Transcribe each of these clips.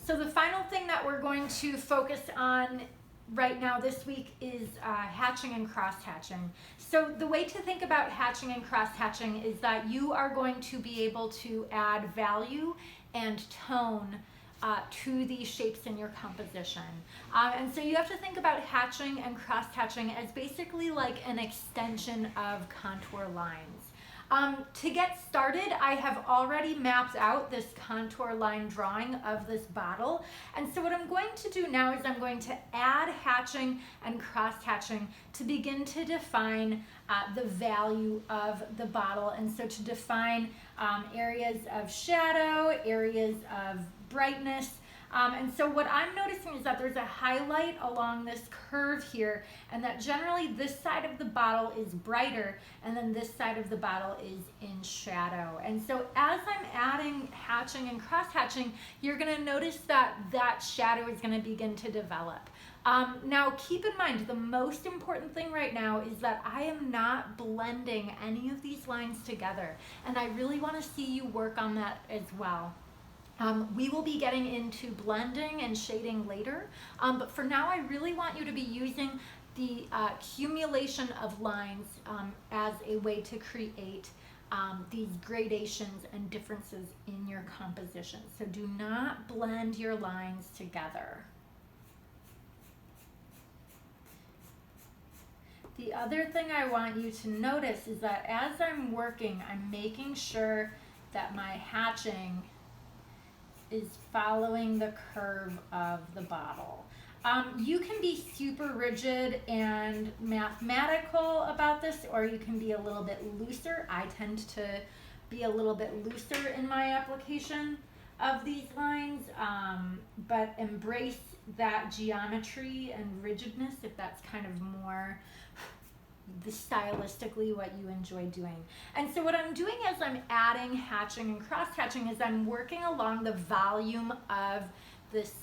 So the final thing that we're going to focus on right now this week is hatching and cross-hatching. So the way to think about hatching and cross-hatching is that you are going to be able to add value and tone to these shapes in your composition. And so you have to think about hatching and cross-hatching as basically like an extension of contour lines. To get started, I have already mapped out this contour line drawing of this bottle. And so what I'm going to do now is I'm going to add hatching and cross-hatching to begin to define the value of the bottle. And so to define areas of shadow, areas of brightness. And so what I'm noticing is that there's a highlight along this curve here, and that generally this side of the bottle is brighter and then this side of the bottle is in shadow. And so as I'm adding hatching and cross-hatching, you're gonna notice that that shadow is gonna begin to develop. Now keep in mind, the most important thing right now is that I am not blending any of these lines together, and I really wanna see you work on that as well. We will be getting into blending and shading later, but for now I really want you to be using the accumulation of lines as a way to create these gradations and differences in your composition. So do not blend your lines together. The other thing I want you to notice is that as I'm working, I'm making sure that my hatching is following the curve of the bottle. You can be super rigid and mathematical about this, or you can be a little bit looser. I tend to be a little bit looser in my application of these lines, but embrace that geometry and rigidness if that's kind of more stylistically what you enjoy doing. And so what I'm doing as I'm adding hatching and cross-hatching is I'm working along the volume of this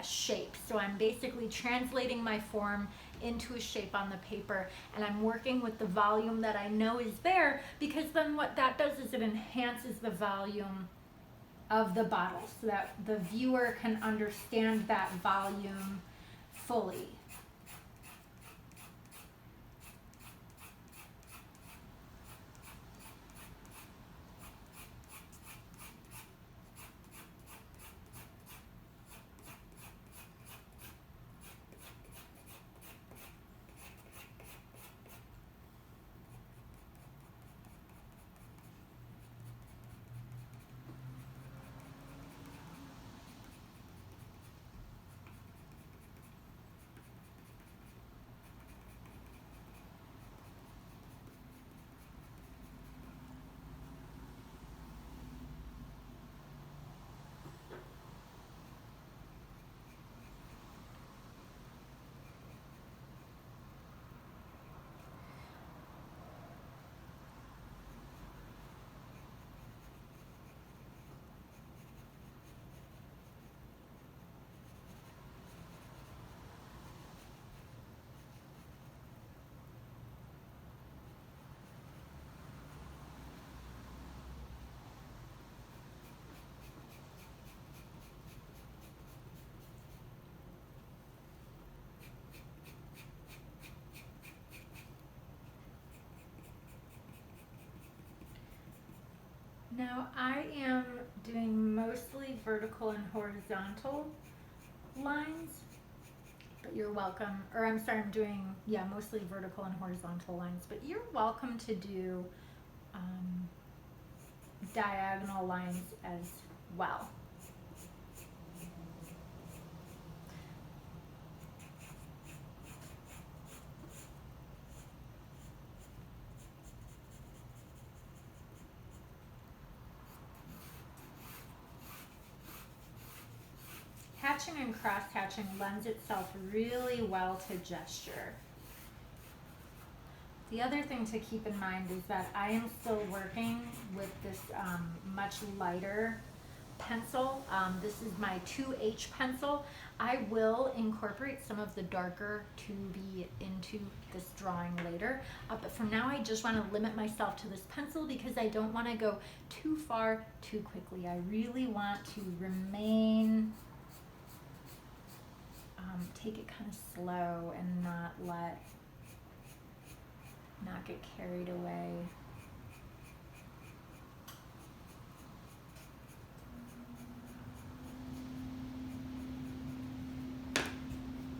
shape. So I'm basically translating my form into a shape on the paper, and I'm working with the volume that I know is there, because then what that does is it enhances the volume of the bottle so that the viewer can understand that volume fully. Now I am doing mostly vertical and horizontal lines, but you're welcome, or I'm sorry, I'm doing, yeah, mostly vertical and horizontal lines, but you're welcome to do diagonal lines as well. Hatching and cross-hatching lends itself really well to gesture. The other thing to keep in mind is that I am still working with this much lighter pencil. This is my 2H pencil. I will incorporate some of the darker 2B into this drawing later, but for now I just want to limit myself to this pencil because I don't want to go too far too quickly. I really want to remain take it kind of slow and not get carried away.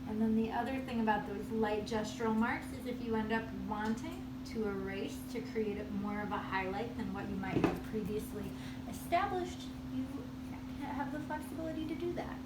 And then the other thing about those light gestural marks is if you end up wanting to erase to create more of a highlight than what you might have previously established, you have the flexibility to do that.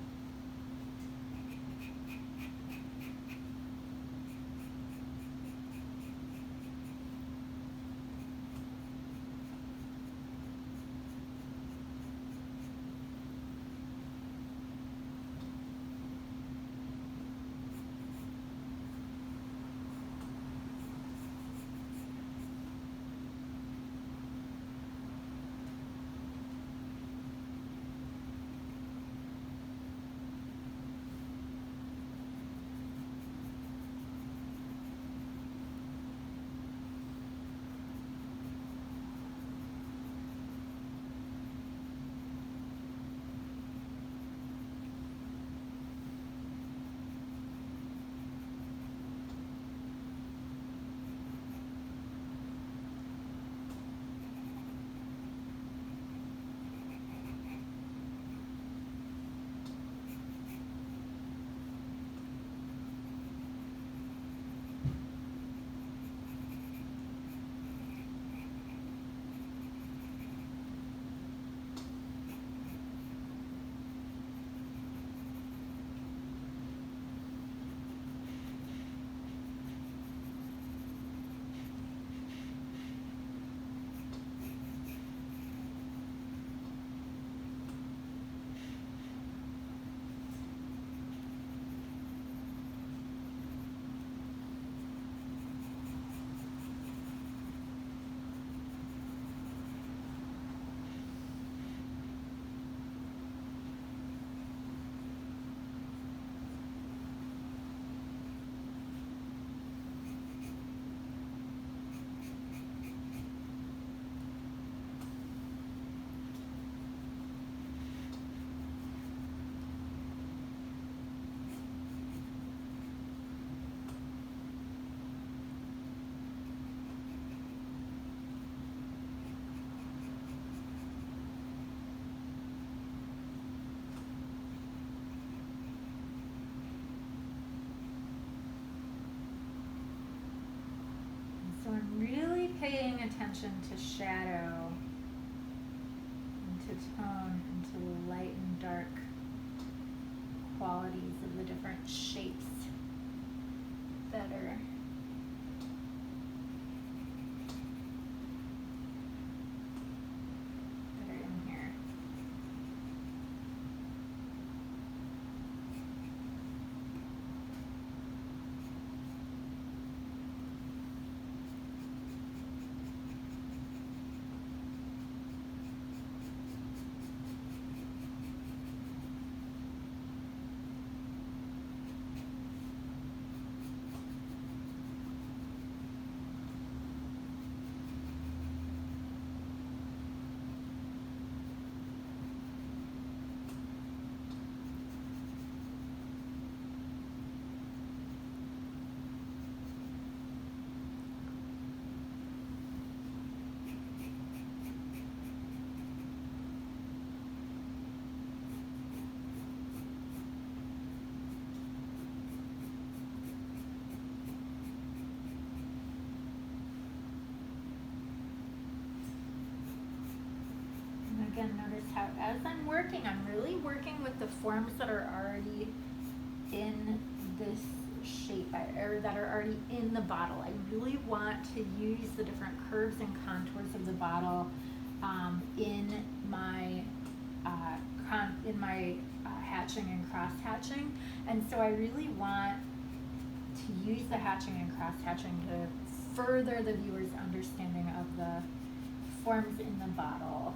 So I'm really paying attention to shadow, and to tone, and to the light and dark qualities of the different shapes that are in here. Again, notice how as I'm working, I'm really working with the forms that are already in this shape, or that are already in the bottle. I really want to use the different curves and contours of the bottle in my hatching and cross hatching, and so I really want to use the hatching and cross hatching to further the viewer's understanding of the forms in the bottle.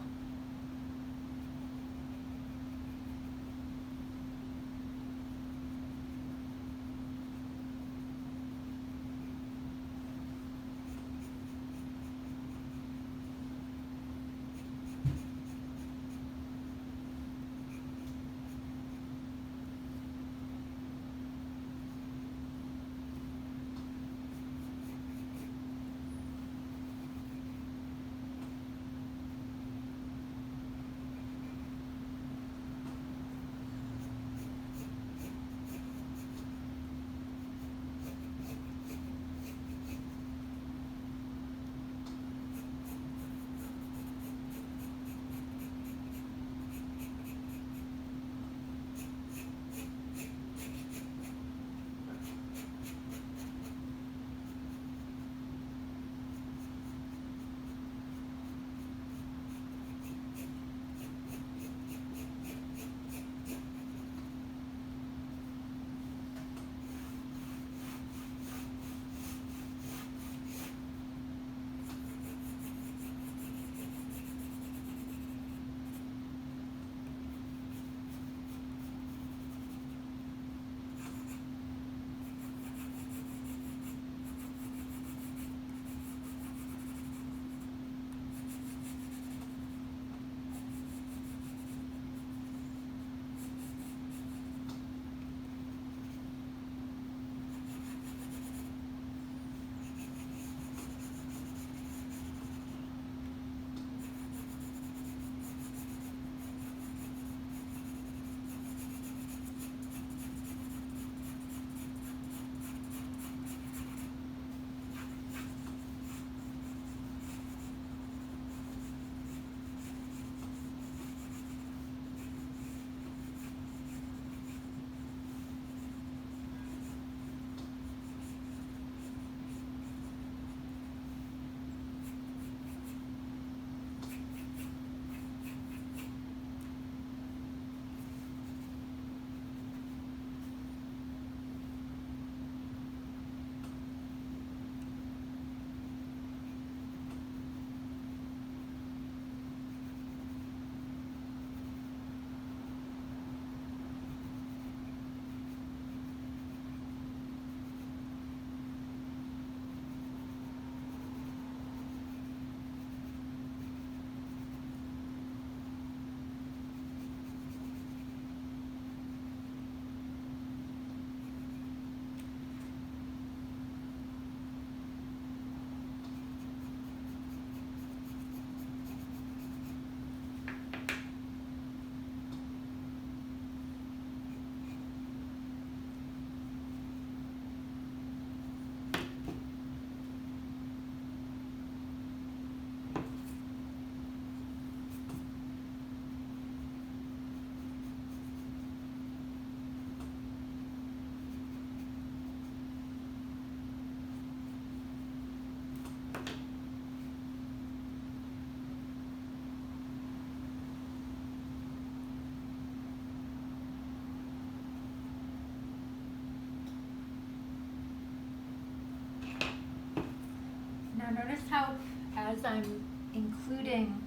how, as I'm including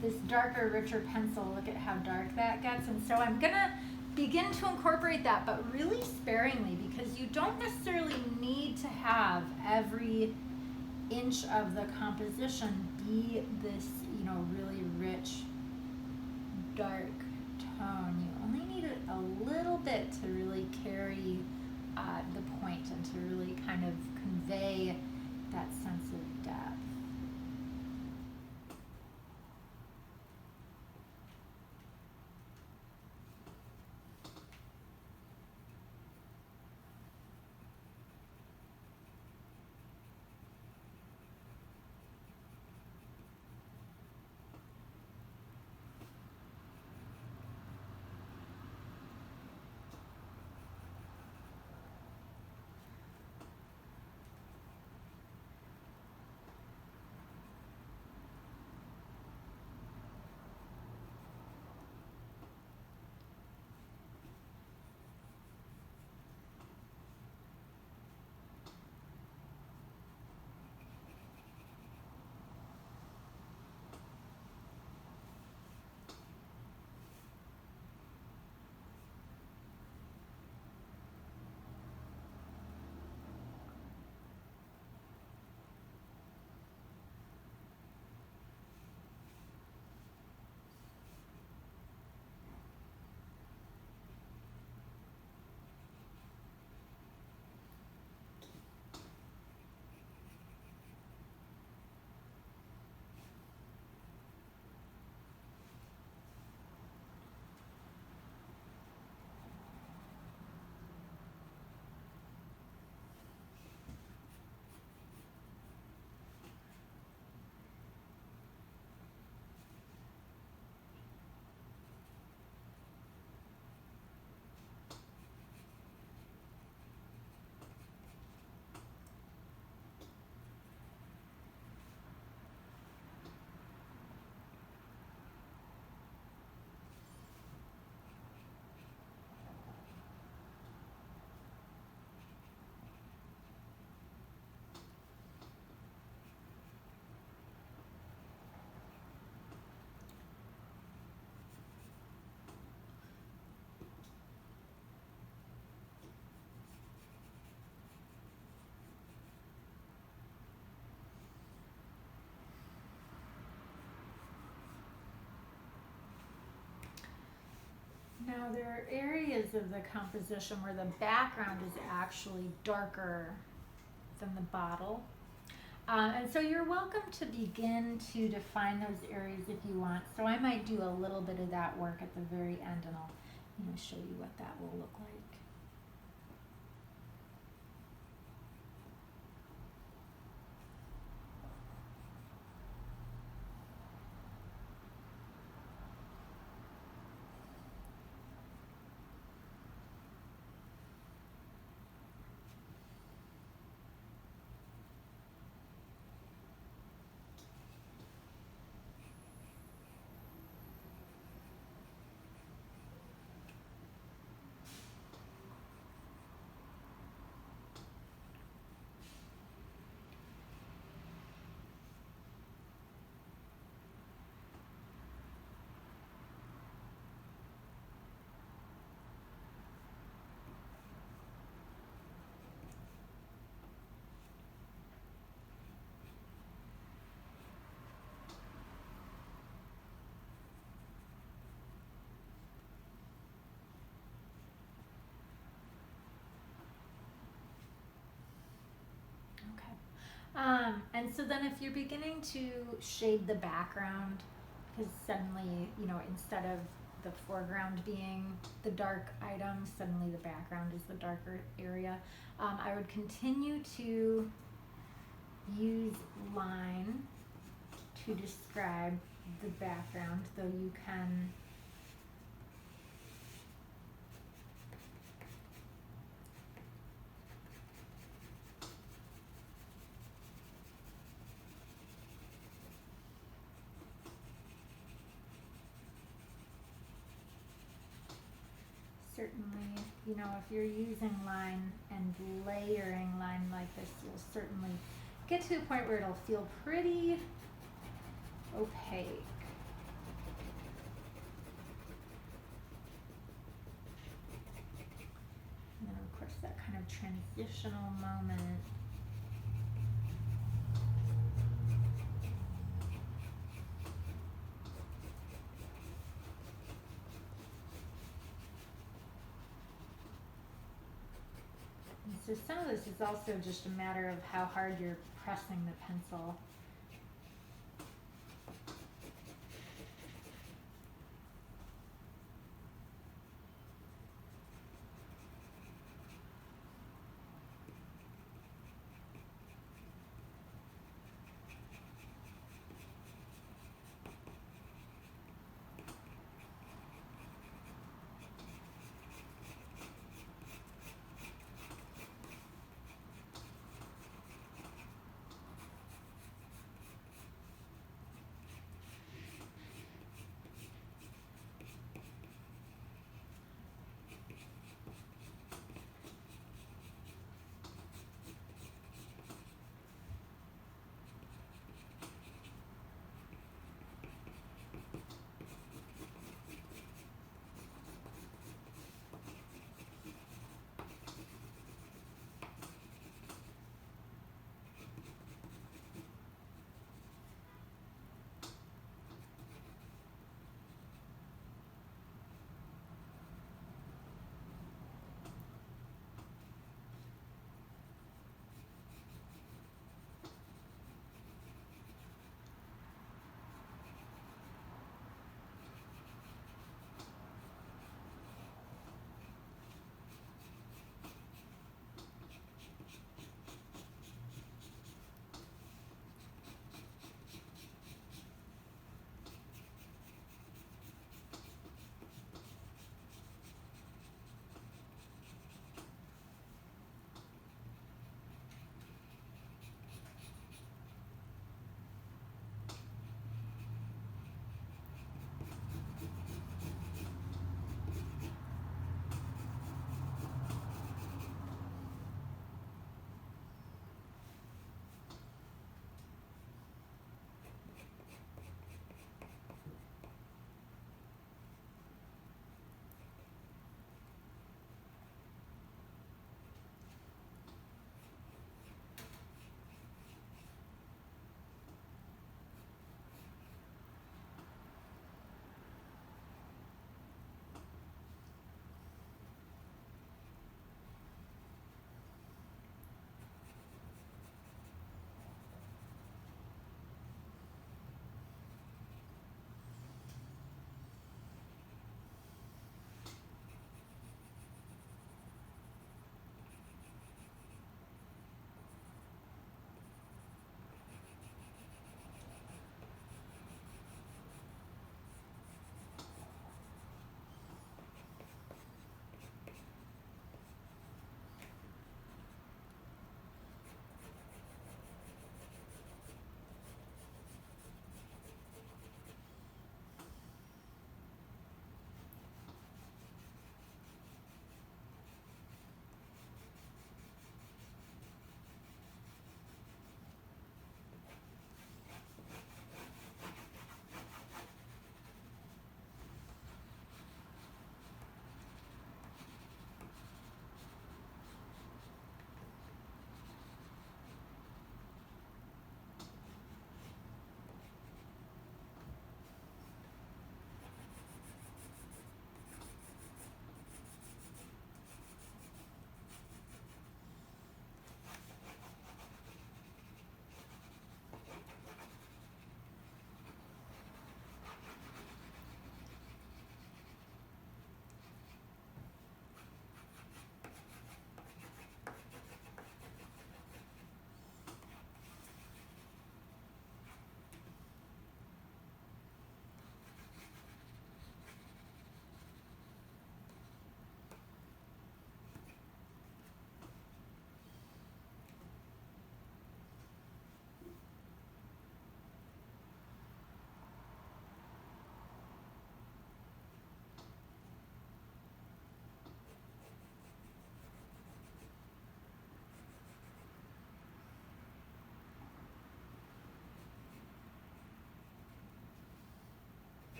this darker, richer pencil, look at how dark that gets. And so I'm gonna begin to incorporate that, but really sparingly, because you don't necessarily need to have every inch of the composition be this, you know, really rich, dark tone. You only need it a little bit to really carry the point and to really kind of convey that sense of depth. Now there are areas of the composition where the background is actually darker than the bottle. And so you're welcome to begin to define those areas if you want. So I might do a little bit of that work at the very end, and I'll, you know, show you what that will look like. And so then if you're beginning to shade the background, because suddenly, you know, instead of the foreground being the dark item, suddenly the background is the darker area, I would continue to use line to describe the background, though you can certainly, if you're using line and layering line like this, you'll certainly get to a point where it'll feel pretty opaque. And then of course that kind of transitional moment. And so some of this is also just a matter of how hard you're pressing the pencil.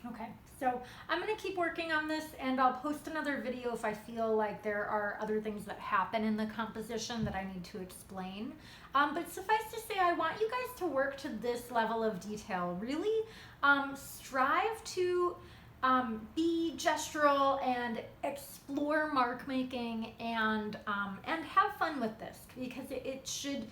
Okay, so I'm going to keep working on this, and I'll post another video if I feel like there are other things that happen in the composition that I need to explain. But suffice to say, I want you guys to work to this level of detail. Really strive to be gestural and explore mark making, and have fun with this, because it should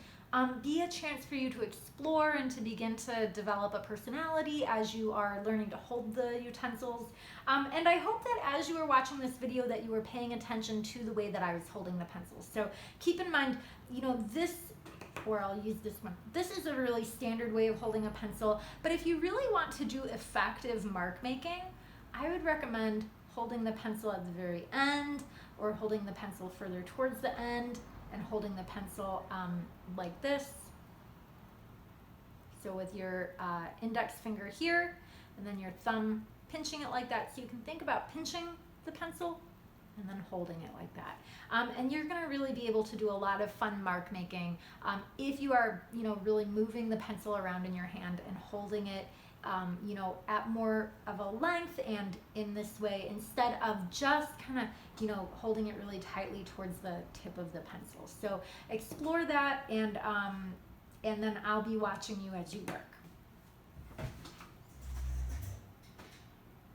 be a chance for you to explore and to begin to develop a personality as you are learning to hold the utensils. And I hope that as you were watching this video that you were paying attention to the way that I was holding the pencils. So keep in mind, you know, this, or I'll use this one. This is a really standard way of holding a pencil, but if you really want to do effective mark making, I would recommend holding the pencil at the very end, or holding the pencil further towards the end, and holding the pencil like this. So with your index finger here, and then your thumb pinching it like that. So you can think about pinching the pencil and then holding it like that. And you're gonna really be able to do a lot of fun mark making if you are, you know, really moving the pencil around in your hand and holding it you know, at more of a length and in this way, instead of just kind of, you know, holding it really tightly towards the tip of the pencil. So explore that, and then I'll be watching you as you work.